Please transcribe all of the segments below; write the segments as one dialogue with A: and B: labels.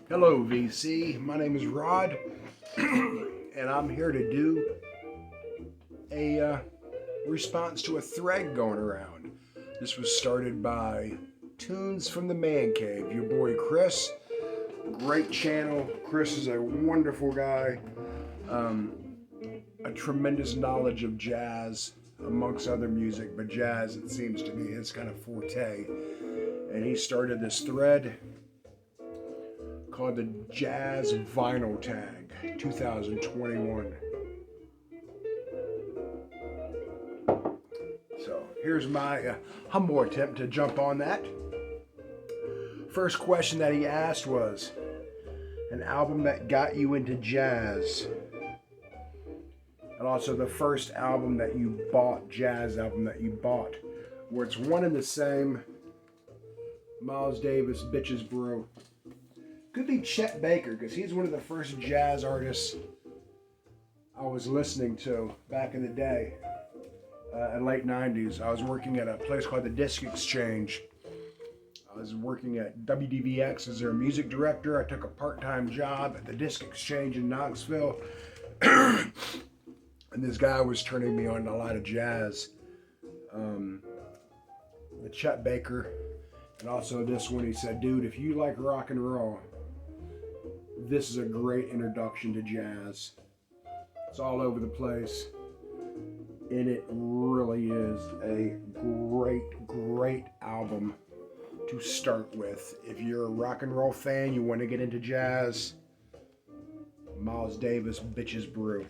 A: Hello, VC. My name is Rod, and I'm here to do a response to a thread going around. This was started by Tunes from the Man Cave, your boy Chris. Great channel. Chris is a wonderful guy, a tremendous knowledge of jazz, amongst other music, but jazz, it seems to be his kind of forte. And he started this thread called the Jazz Vinyl Tag 2021. So here's my humble attempt to jump on that. First question that he asked was, an album that got you into jazz, and also the first album that you bought, jazz album that you bought, where it's one and the same. Miles Davis, Bitches Brew. Could be Chet Baker, because he's one of the first jazz artists I was listening to back in the day, in late 90s. I was working at a place called the Disc Exchange. I was working at WDVX as their music director. I took a part-time job at the Disc Exchange in Knoxville. And this guy was turning me on to a lot of jazz. The Chet Baker. And also this one, he said, dude, if you like rock and roll, this is a great introduction to jazz. It's all over the place. And it really is a great album to start with. If you're a rock and roll fan, you want to get into jazz, Miles Davis, Bitches Brew.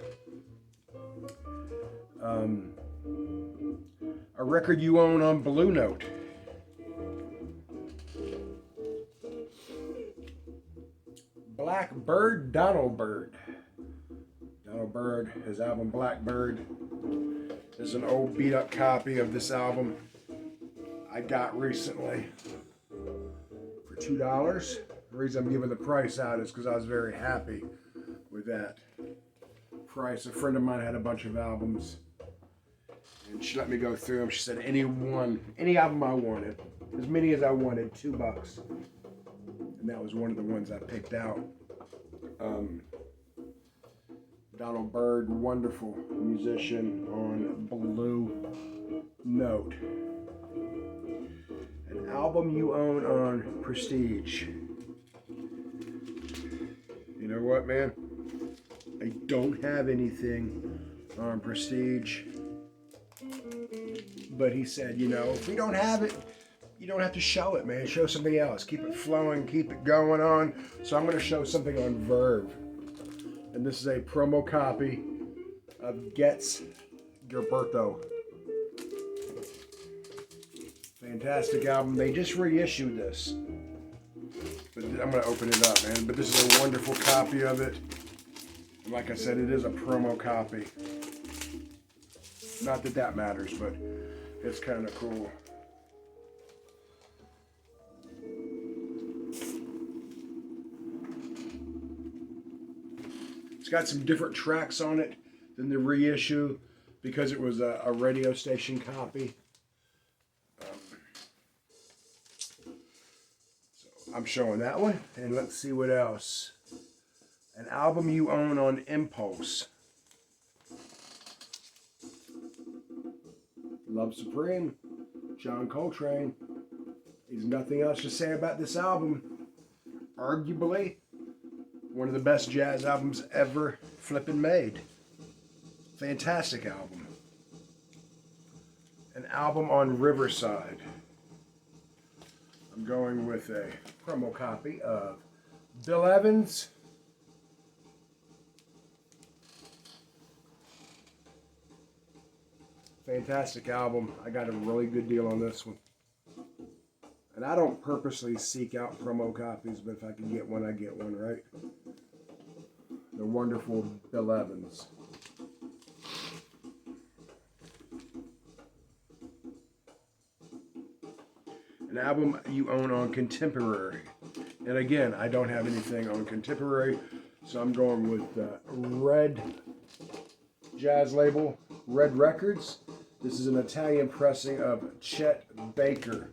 A: A record you own on Blue Note. Blackbird, Donald Byrd. Donald Byrd, his album Blackbird is an old beat up copy of this album I got recently for $2. The reason I'm giving the price out is because I was very happy with that price. A friend of mine had a bunch of albums and she let me go through them. She said any album I wanted, as many as I wanted, $2. And that was one of the ones I picked out. Donald Byrd, wonderful musician on Blue Note. An album you own on Prestige. You know what, man? I don't have anything on Prestige. But he said, if we don't have it, you don't have to show it, man. Show something else. Keep it flowing, keep it going on. So I'm going to show something on Verve. And this is a promo copy of Gets Gilberto. Fantastic album. They just reissued this. But I'm going to open it up, man. But this is a wonderful copy of it. And like I said, it is a promo copy. Not that that matters, but it's kind of cool. It's got some different tracks on it than the reissue because it was a radio station copy. So I'm showing that one, and let's see what else. An album you own on Impulse. Love Supreme, John Coltrane. There's nothing else to say about this album. Arguably, one of the best jazz albums ever flippin' made. Fantastic album. An album on Riverside. I'm going with a promo copy of Bill Evans. Fantastic album. I got a really good deal on this one. And I don't purposely seek out promo copies, but if I can get one, I get one, right? The wonderful Bill Evans. An album you own on Contemporary. And again, I don't have anything on Contemporary, so I'm going with Red Jazz label, Red Records. This is an Italian pressing of Chet Baker.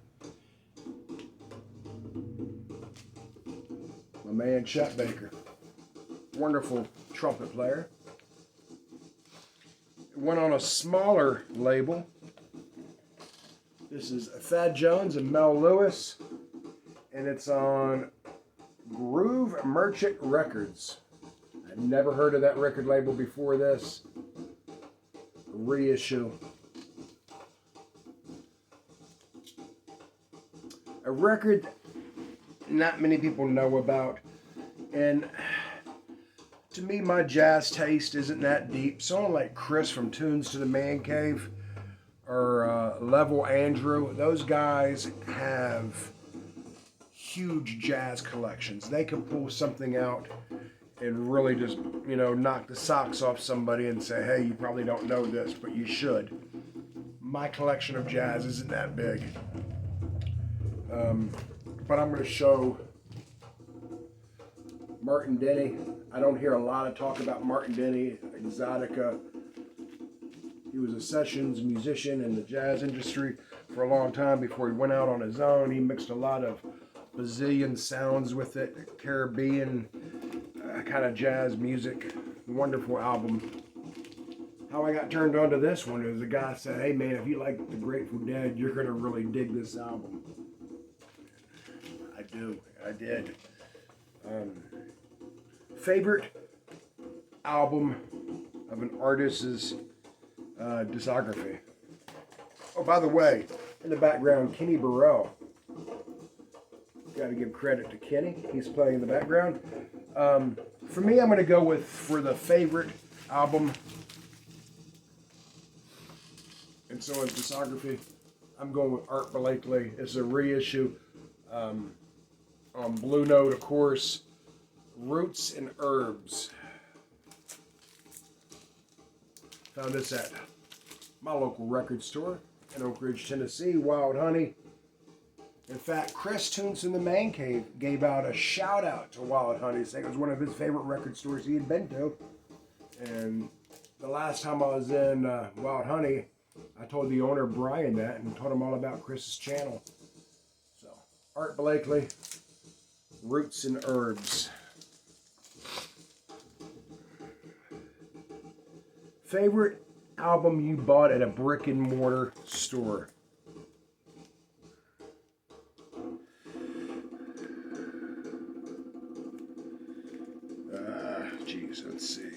A: My man Chet Baker. Wonderful trumpet player. It went on a smaller label. This is Thad Jones and Mel Lewis, and it's on Groove Merchant Records. I'd never heard of that record label before this. Reissue. A record not many people know about, and to me, my jazz taste isn't that deep. Someone like Chris from Tunes to the Man Cave or Level Andrew, those guys have huge jazz collections. They can pull something out and really just, knock the socks off somebody and say, hey, you probably don't know this, but you should. My collection of jazz isn't that big. But I'm going to show Martin Denny. I don't hear a lot of talk about Martin Denny, Exotica. He was a sessions musician in the jazz industry for a long time before he went out on his own. He mixed a lot of Brazilian sounds with it, Caribbean kind of jazz music. Wonderful album. How I got turned on to this one is a guy said, hey man, if you like the Grateful Dead, you're going to really dig this album. I did. Favorite album of an artist's discography. Oh, by the way, in the background, Kenny Burrell. Got to give credit to Kenny. He's playing in the background. For me, I'm going to go with, for the favorite album and so his discography, I'm going with Art Blakey. It's a reissue on Blue Note, of course. Roots and Herbs. Found this at my local record store in Oak Ridge, Tennessee, Wild Honey. In fact, Chris Tunes in the Man Cave gave out a shout out to Wild Honey, saying it was one of his favorite record stores he had been to. And the last time I was in Wild Honey, I told the owner Brian that and told him all about Chris's channel. So, Art Blakey, Roots and Herbs. Favorite album you bought at a brick and mortar store? Let's see.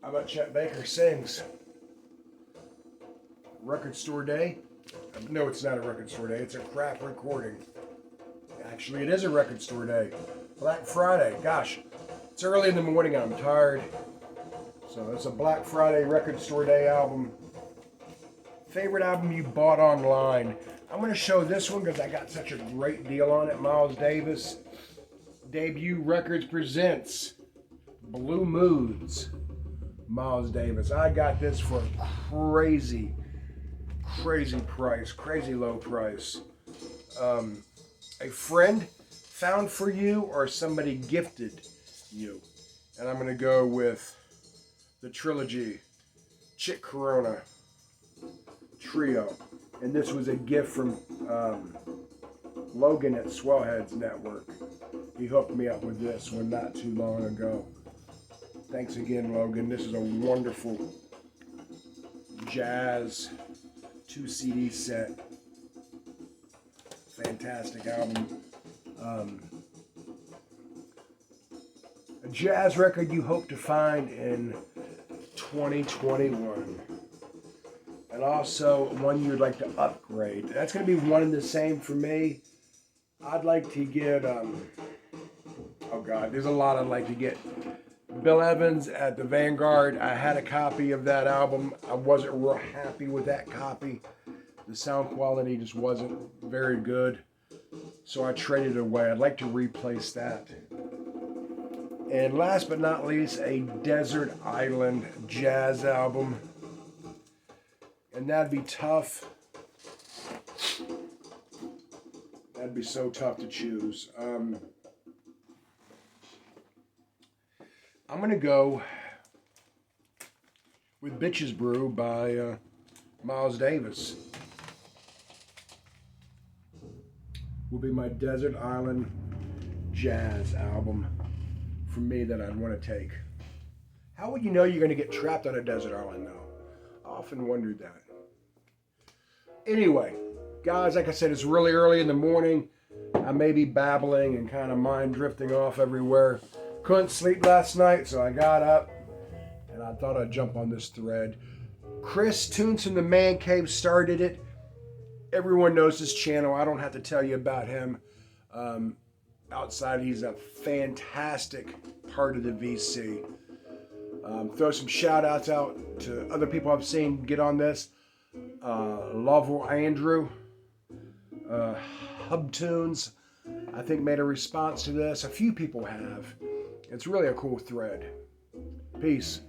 A: How about Chet Baker Sings? Record Store Day? No, it's not a record store day. It's a crap recording. Actually, it is a record store day. Black Friday. Gosh, it's early in the morning. I'm tired. So it's a Black Friday record store day album. Favorite album you bought online? I'm going to show this one because I got such a great deal on it. Miles Davis. Debut Records presents Blue Moods. Miles Davis. I got this for a crazy price. Crazy low price. A friend found for you or somebody gifted you. And I'm going to go with the trilogy Chick Corona Trio. And this was a gift from Logan at Swellheads Network. He hooked me up with this one not too long ago. Thanks again, Logan. This is a wonderful jazz 2 CD set. Fantastic album. A jazz record you hope to find in 2021. And also one you'd like to upgrade. That's going to be one and the same for me. I'd like to get, there's a lot I'd like to get. Bill Evans at the Vanguard. I had a copy of that album. I wasn't real happy with that copy. The sound quality just wasn't very good. So I traded it away. I'd like to replace that. And last but not least, a Desert Island jazz album. And that'd be tough. That'd be so tough to choose. I'm going to go with Bitches Brew by Miles Davis. will be my desert island jazz album for me that I'd want to take. How would you know you're going to get trapped on a desert island though? I often wondered that. Anyway, guys, like I said, it's really early in the morning. I may be babbling and kind of mind drifting off everywhere. Couldn't sleep last night, so I got up and I thought I'd jump on this thread. Chris Tunes from the Man Cave started it. Everyone knows his channel. I don't have to tell you about him. Outside, he's a fantastic part of the VC. Throw some shout outs out to other people I've seen get on this. Lovell Andrew, Hubtunes, I think made a response to this. A few people have. It's really a cool thread. Peace.